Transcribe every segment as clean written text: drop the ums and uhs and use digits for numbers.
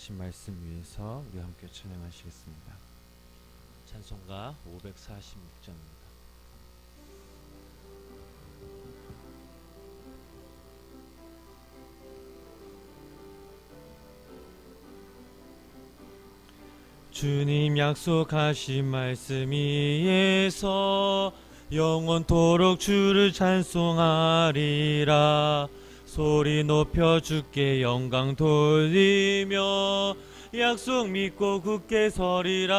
하신 말씀 위해서 우리 함께 찬양하시겠습니다. 찬송가 546장입니다. 주님 약속하신 말씀 위에서 영원토록 주를 찬송하리라. 소리 높여 주께 영광 돌리며 약속 믿고 굳게 서리라.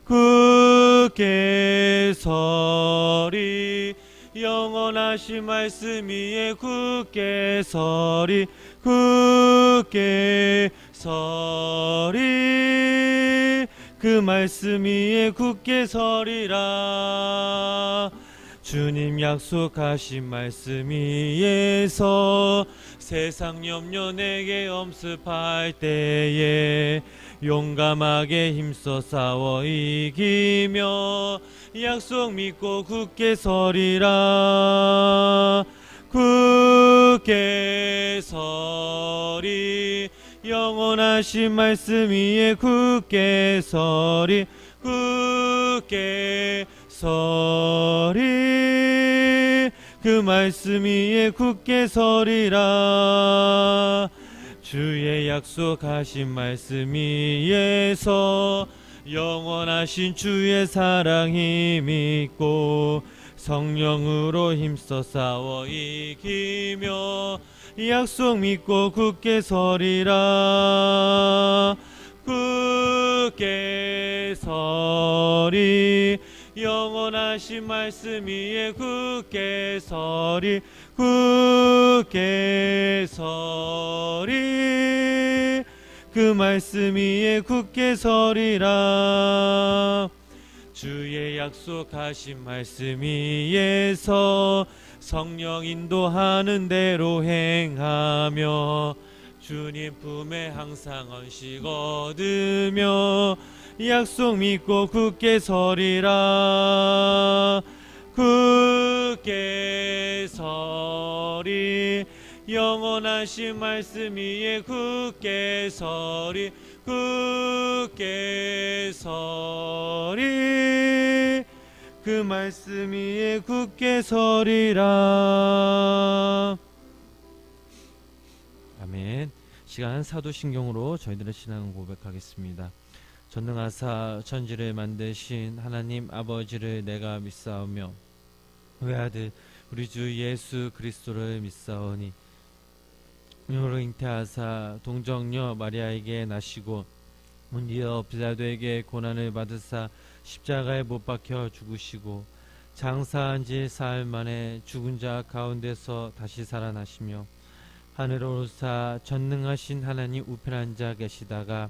굳게 서리. 영원하신 말씀 위에 굳게 서리. 굳게 서리. 그 말씀 위에 굳게 서리라. 주님 약속하신 말씀 위에서 세상 염려 내게 엄습할 때에 용감하게 힘써 싸워 이기며 약속 믿고 굳게 서리라. 굳게 서리. 영원하신 말씀 위에 굳게 서리. 굳게 서리. 그 말씀 위에 굳게 서리라. 주의 약속하신 말씀 위에서 영원하신 주의 사랑 힘있고 성령으로 힘써 싸워 이기며 약속 믿고 굳게 서리라. 굳게 서리. 영원하신 말씀 위에 굳게 서리. 굳게 서리. 그 말씀 위에 굳게 서리라. 주의 약속하신 말씀 위에서 성령 인도하는 대로 행하며 주님 품에 항상 안식 얻으며 약속 믿고 굳게 서리라. 굳게 서리. 영원하신 말씀 위에 굳게 서리. 굳게 서리. 그 말씀 위에 굳게 서리라. 아멘. 시간 사도신경으로 저희들의 신앙을 고백하겠습니다. 전능하사 천지를 만드신 하나님 아버지를 내가 믿사오며 외아들 우리 주 예수 그리스도를 믿사오니 이로 잉태하사 동정녀 마리아에게 나시고 문지어 빌라도에게 고난을 받으사 십자가에 못 박혀 죽으시고 장사한 지 사흘 만에 죽은 자 가운데서 다시 살아나시며 하늘로 오르사 전능하신 하나님 우편 앉아 계시다가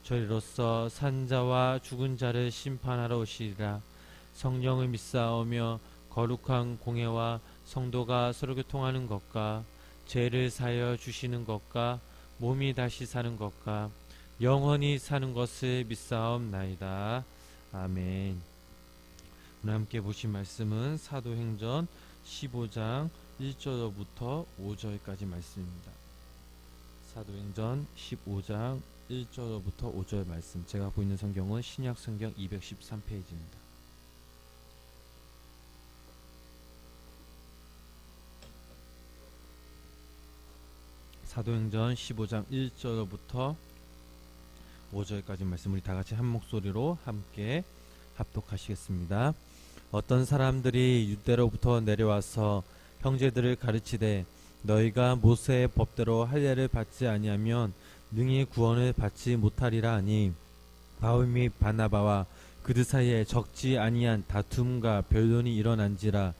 저리로서 산자와 죽은 자를 심판하러 오시리라. 성령을 믿사오며 거룩한 공회와 성도가 서로 교통하는 것과 죄를 사하여 주시는 것과 몸이 다시 사는 것과 영원히 사는 것을 믿사옵나이다. 아멘. 오늘 함께 보신 말씀은 사도행전 15장 1절부터 5절까지 말씀입니다. 사도행전 15장 1절부터 5절 말씀. 제가 보이는 성경은 신약성경 213페이지입니다. 사도행전 15장 1절부터 5절까지 말씀 우리 다같이 한 목소리로 함께 합독하시겠습니다. 어떤 사람들이 유대로부터 내려와서 형제들을 가르치되 너희가 모세의 법대로 할례를 받지 아니하면 능히 구원을 받지 못하리라 하니 바울 및 바나바와 그들 사이에 적지 아니한 다툼과 변론이 일어난지라.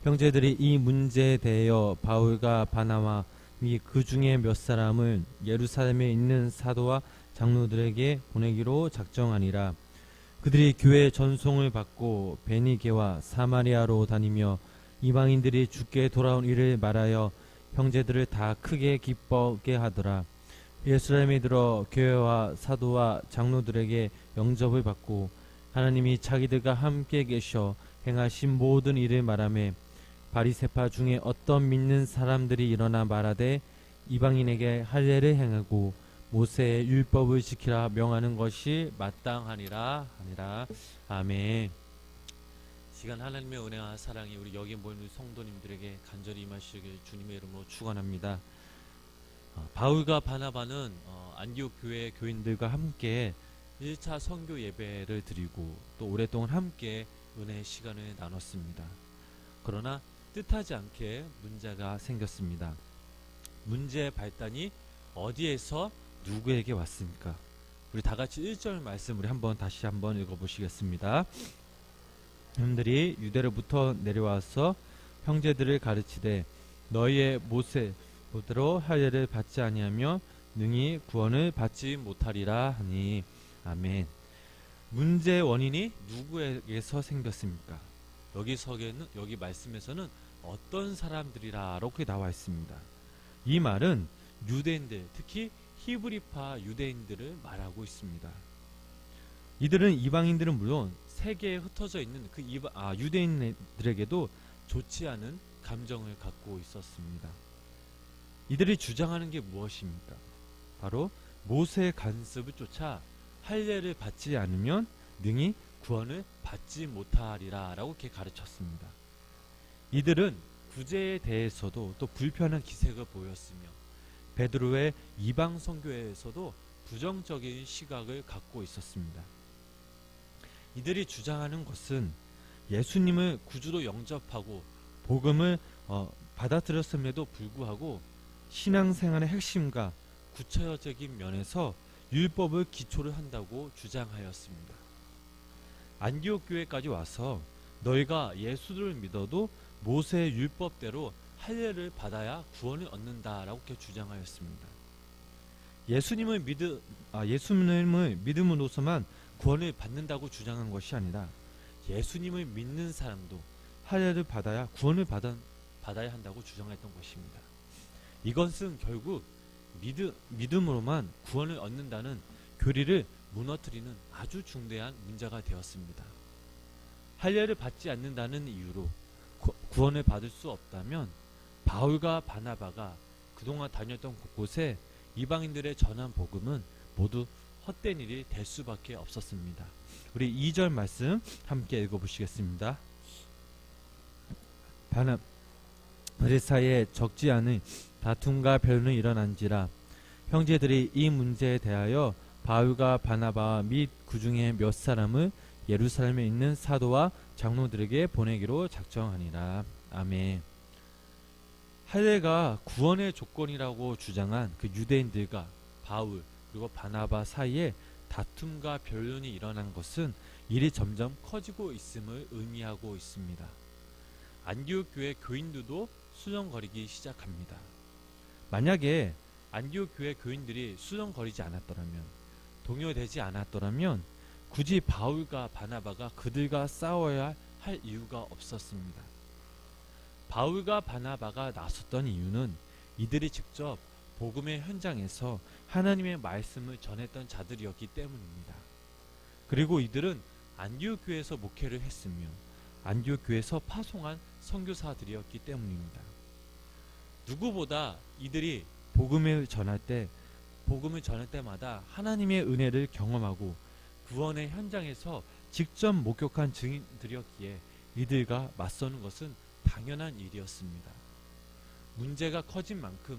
형제들이 이 문제에 대하여 바울과 바나바 및 그 중에 몇 사람을 예루살렘에 있는 사도와 장로들에게 보내기로 작정하니라. 그들이 교회의 전송을 받고 베니게와 사마리아로 다니며 이방인들이 주께 돌아온 일을 말하여 형제들을 다 크게 기뻐하게 하더라. 예루살렘에 들어 교회와 사도와 장로들에게 영접을 받고 하나님이 자기들과 함께 계셔 행하신 모든 일을 말하며 바리새파 중에 어떤 믿는 사람들이 일어나 말하되 이방인에게 할례를 행하고 모세의 율법을 지키라 명하는 것이 마땅하니라 하니라. 아멘. 시간 하나님의 은혜와 사랑이 우리 여기 모인 성도님들에게 간절히 임하시길 주님의 이름으로 축원합니다. 바울과 바나바는 안디옥 교회 교인들과 함께 1차 선교 예배를 드리고 또 오랫동안 함께 은혜의 시간을 나눴습니다. 그러나 뜻하지 않게 문제가 생겼습니다. 문제의 발단이 어디에서 누구에게 왔습니까? 우리 다같이 1절 말씀 우리 다시 한번 읽어보시겠습니다. 형들이 유대로부터 내려와서 형제들을 가르치되 너희의 모세대로 할례를 받지 아니하며 능히 구원을 받지 못하리라 하니. 아멘. 문제의 원인이 누구에게서 생겼습니까? 여기 말씀에서는 어떤 사람들이라 이렇게 나와 있습니다. 이 말은 유대인들, 특히 히브리파 유대인들을 말하고 있습니다. 이들은 이방인들은 물론 세계에 흩어져 있는 그 유대인들에게도 좋지 않은 감정을 갖고 있었습니다. 이들이 주장하는 게 무엇입니까? 바로 모세의 간섭을 쫓아 할례를 받지 않으면 능히 구원을 받지 못하리라 라고 이렇게 가르쳤습니다. 이들은 구제에 대해서도 또 불편한 기색을 보였으며 베드로의 이방 선교회에서도 부정적인 시각을 갖고 있었습니다. 이들이 주장하는 것은 예수님을 구주로 영접하고 복음을 받아들였음에도 불구하고 신앙생활의 핵심과 구체적인 면에서 율법을 기초를 한다고 주장하였습니다. 안디옥 교회까지 와서 너희가 예수를 믿어도 모세의 율법대로 할례를 받아야 구원을 얻는다라고 이렇게 주장하였습니다. 예수님을 믿음으로서만 구원을 받는다고 주장한 것이 아니라 예수님을 믿는 사람도 할례를 받아야 구원을 받아야 한다고 주장했던 것입니다. 이것은 결국 믿음으로만 구원을 얻는다는 교리를 무너뜨리는 아주 중대한 문제가 되었습니다. 할례를 받지 않는다는 이유로 구원을 받을 수 없다면 바울과 바나바가 그동안 다녔던 곳곳에 이방인들의 전한 복음은 모두 헛된 일이 될 수밖에 없었습니다. 우리 2절 말씀 함께 읽어보시겠습니다. 바나바들 사이에 적지 않은 다툼과 변론이 일어난지라 형제들이 이 문제에 대하여 바울과 바나바 및 그 중에 몇 사람을 예루살렘에 있는 사도와 장로들에게 보내기로 작정하니라. 아멘. 할례가 구원의 조건이라고 주장한 그 유대인들과 바울 그리고 바나바 사이에 다툼과 변론이 일어난 것은 일이 점점 커지고 있음을 의미하고 있습니다. 안디옥 교회 교인들도 수정거리기 시작합니다. 만약에 안디옥 교회 교인들이 수정거리지 않았더라면, 동요되지 않았더라면 굳이 바울과 바나바가 그들과 싸워야 할 이유가 없었습니다. 바울과 바나바가 나섰던 이유는 이들이 직접 복음의 현장에서 하나님의 말씀을 전했던 자들이었기 때문입니다. 그리고 이들은 안디옥 교회에서 목회를 했으며 안디옥 교회에서 파송한 선교사들이었기 때문입니다. 누구보다 이들이 복음을 전할 때마다 하나님의 은혜를 경험하고 구원의 현장에서 직접 목격한 증인들이었기에 이들과 맞서는 것은 당연한 일이었습니다. 문제가 커진 만큼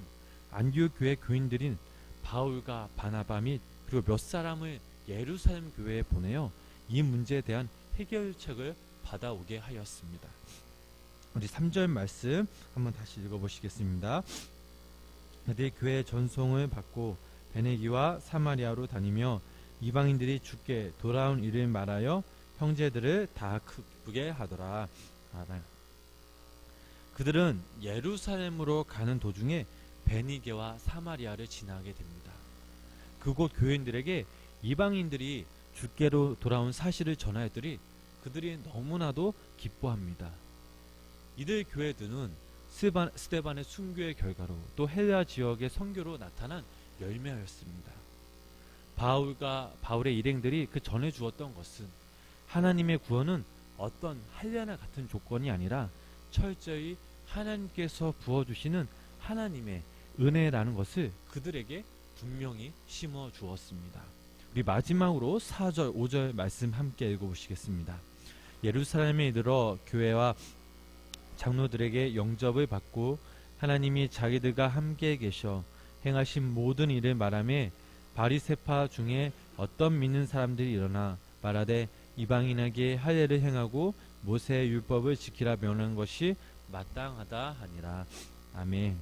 안디옥 교회 교인들인 바울과 바나바 및 그리고 몇 사람을 예루살렘 교회에 보내어 이 문제에 대한 해결책을 받아오게 하였습니다. 우리 3절 말씀 한번 다시 읽어보시겠습니다. 그들이 교회의 전송을 받고 베네기와 사마리아로 다니며 이방인들이 주께 돌아온 일을 말하여 형제들을 다 기쁘게 하더라. 그들은 예루살렘으로 가는 도중에 베니게와 사마리아를 지나게 됩니다. 그곳 교인들에게 이방인들이 주께로 돌아온 사실을 전하였더니 그들이 너무나도 기뻐합니다. 이들 교회들은 스데반의 순교의 결과로 또 헬라 지역의 선교로 나타난 열매였습니다. 바울의 일행들이 그 전해 주었던 것은 하나님의 구원은 어떤 할례나 같은 조건이 아니라 철저히 하나님께서 부어주시는 하나님의 은혜라는 것을 그들에게 분명히 심어 주었습니다. 우리 마지막으로 4절 5절 말씀 함께 읽어보시겠습니다. 예루살렘에 이르러 교회와 장로들에게 영접을 받고 하나님이 자기들과 함께 계셔 행하신 모든 일을 말하며 바리새파 중에 어떤 믿는 사람들이 일어나 말하되 이방인에게 할례를 행하고 모세의 율법을 지키라 명하는 것이 마땅하다 하니라. 아멘.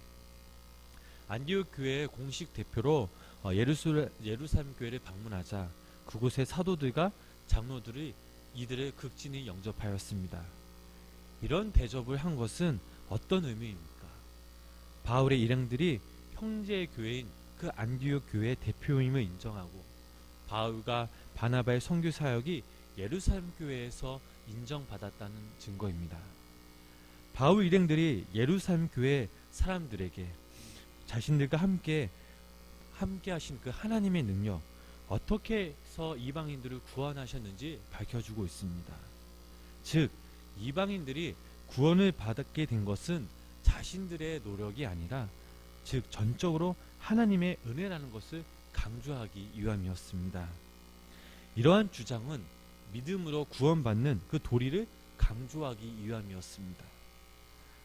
안디옥 교회의 공식 대표로 예루살렘 교회를 방문하자 그곳의 사도들과 장로들이 이들을 극진히 영접하였습니다. 이런 대접을 한 것은 어떤 의미입니까? 바울의 일행들이 형제 교회인 그 안디옥 교회의 대표임을 인정하고 바울과 바나바의 선교 사역이 예루살렘 교회에서 인정받았다는 증거입니다. 바울 일행들이 예루살렘 교회 사람들에게 자신들과 함께 하신 그 하나님의 능력, 어떻게 해서 이방인들을 구원하셨는지 밝혀주고 있습니다. 즉 이방인들이 구원을 받게 된 것은 자신들의 노력이 아니라 즉 전적으로 하나님의 은혜라는 것을 강조하기 위함이었습니다. 이러한 주장은 믿음으로 구원받는 그 도리를 강조하기 위함이었습니다.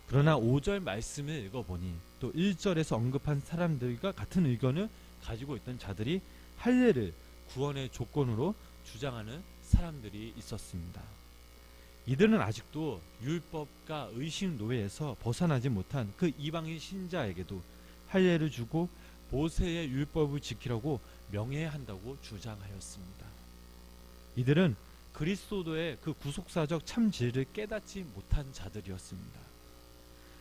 그러나 5절 말씀을 읽어보니 또 1절에서 언급한 사람들과 같은 의견을 가지고 있던 자들이 할례를 구원의 조건으로 주장하는 사람들이 있었습니다. 이들은 아직도 율법과 의식 노예에서 벗어나지 못한 그 이방인 신자에게도 할례를 주고 모세의 율법을 지키라고 명예한다고 주장하였습니다. 이들은 그리스도의 그 구속사적 참질을 깨닫지 못한 자들이었습니다.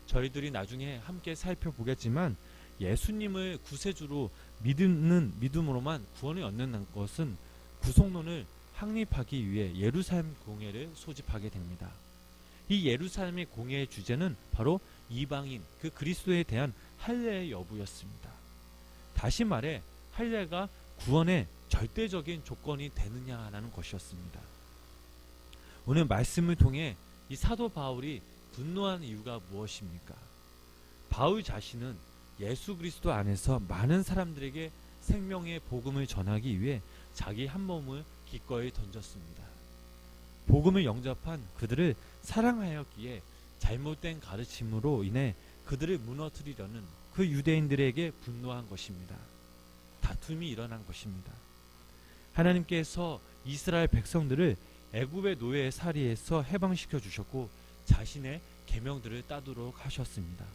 저희들이 나중에 함께 살펴보겠지만 예수님을 구세주로 믿음으로만 구원을 얻는 것은 구속론을 확립하기 위해 예루살렘 공회를 소집하게 됩니다. 이 예루살렘의 공회의 주제는 바로 이방인 그 그리스도에 대한 할례의 여부였습니다. 다시 말해 할례가 구원의 절대적인 조건이 되느냐라는 것이었습니다. 오늘 말씀을 통해 이 사도 바울이 분노한 이유가 무엇입니까? 바울 자신은 예수 그리스도 안에서 많은 사람들에게 생명의 복음을 전하기 위해 자기 한 몸을 기꺼이 던졌습니다. 복음을 영접한 그들을 사랑하였기에 잘못된 가르침으로 인해 그들을 무너뜨리려는 그 유대인들에게 분노한 것입니다. 다툼이 일어난 것입니다. 하나님께서 이스라엘 백성들을 애굽의 노예의 살이에서 해방시켜 주셨고 자신의 계명들을 따르도록 하셨습니다.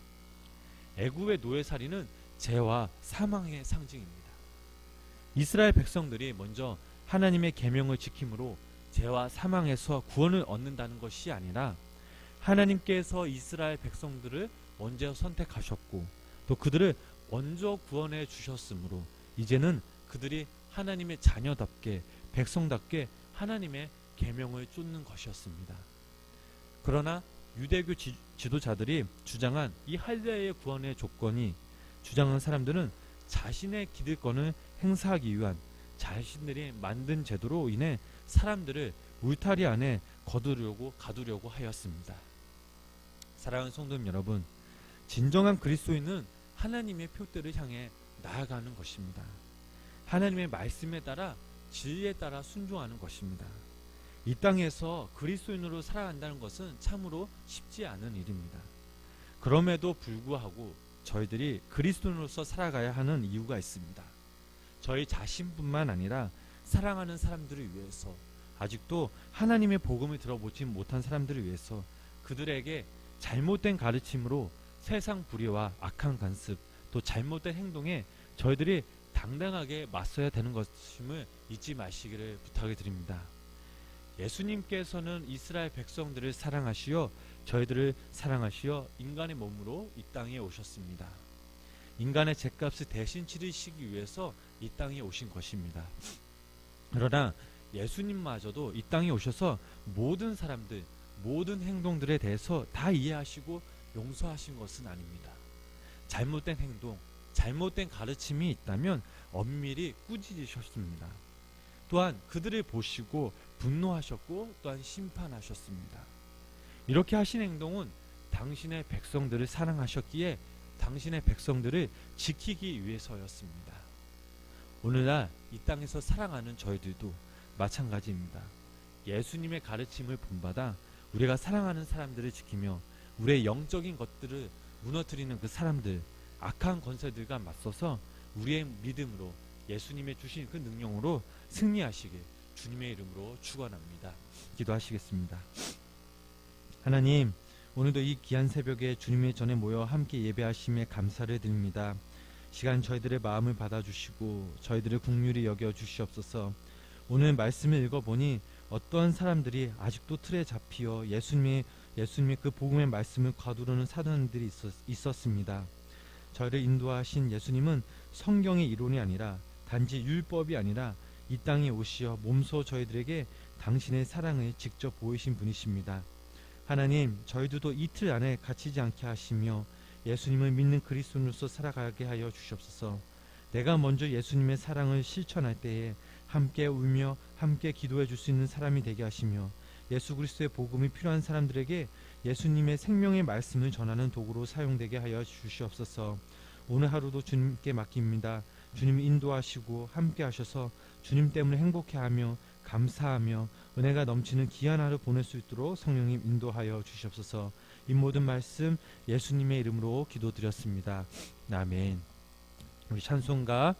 애굽의 노예살이는 죄와 사망의 상징입니다. 이스라엘 백성들이 먼저 하나님의 계명을 지킴으로 죄와 사망에서 구원을 얻는다는 것이 아니라 하나님께서 이스라엘 백성들을 먼저 선택하셨고 또 그들을 먼저 구원해 주셨으므로 이제는 그들이 하나님의 자녀답게 백성답게 하나님의 계명을 쫓는 것이었습니다. 그러나 유대교 지도자들이 주장한 이 할례의 구원의 조건이 주장한 사람들은 자신의 기득권을 행사하기 위한 자신들이 만든 제도로 인해 사람들을 울타리 안에 가두려고 하였습니다. 사랑하는 성도님 여러분, 진정한 그리스도인은 하나님의 표대를 향해 나아가는 것입니다. 하나님의 말씀에 따라 진리에 따라 순종하는 것입니다. 이 땅에서 그리스도인으로 살아간다는 것은 참으로 쉽지 않은 일입니다. 그럼에도 불구하고 저희들이 그리스도인으로서 살아가야 하는 이유가 있습니다. 저희 자신뿐만 아니라 사랑하는 사람들을 위해서, 아직도 하나님의 복음을 들어보지 못한 사람들을 위해서 그들에게 잘못된 가르침으로 세상 불의와 악한 간습 또 잘못된 행동에 저희들이 당당하게 맞서야 되는 것임을 잊지 마시기를 부탁을 드립니다. 예수님께서는 이스라엘 백성들을 사랑하시어 저희들을 사랑하시어 인간의 몸으로 이 땅에 오셨습니다. 인간의 죄값을 대신 치르시기 위해서 이 땅에 오신 것입니다. 그러나 예수님마저도 이 땅에 오셔서 모든 사람들, 모든 행동들에 대해서 다 이해하시고 용서하신 것은 아닙니다. 잘못된 행동, 잘못된 가르침이 있다면 엄밀히 꾸짖으셨습니다. 또한 그들을 보시고 분노하셨고 또한 심판하셨습니다. 이렇게 하신 행동은 당신의 백성들을 사랑하셨기에 당신의 백성들을 지키기 위해서였습니다. 오늘날 이 땅에서 사랑하는 저희들도 마찬가지입니다. 예수님의 가르침을 본받아 우리가 사랑하는 사람들을 지키며 우리의 영적인 것들을 무너뜨리는 그 사람들, 악한 권세들과 맞서서 우리의 믿음으로 예수님의 주신 그 능력으로 승리하시길 주님의 이름으로 축원합니다. 기도하시겠습니다. 하나님, 오늘도 이 귀한 새벽에 주님의 전에 모여 함께 예배하심에 감사를 드립니다. 시간 저희들의 마음을 받아주시고 저희들을 긍휼히 여겨 주시옵소서. 오늘 말씀을 읽어보니 어떠한 사람들이 아직도 틀에 잡히어 예수님의 그 복음의 말씀을 거두려는 사람들이 있었습니다. 저희를 인도하신 예수님은 성경의 이론이 아니라 단지 율법이 아니라 이 땅에 오시어 몸소 저희들에게 당신의 사랑을 직접 보이신 분이십니다. 하나님, 저희들도 이틀 안에 갇히지 않게 하시며 예수님을 믿는 그리스도인으로서 살아가게 하여 주시옵소서. 내가 먼저 예수님의 사랑을 실천할 때에 함께 울며 함께 기도해 줄 수 있는 사람이 되게 하시며 예수 그리스도의 복음이 필요한 사람들에게 예수님의 생명의 말씀을 전하는 도구로 사용되게 하여 주시옵소서. 오늘 하루도 주님께 맡깁니다. 주님이 인도하시고 함께 하셔서 주님 때문에 행복해하며 감사하며 은혜가 넘치는 귀한 하루 보낼 수 있도록 성령님 인도하여 주시옵소서. 이 모든 말씀 예수님의 이름으로 기도드렸습니다. 아멘. 우리 찬송가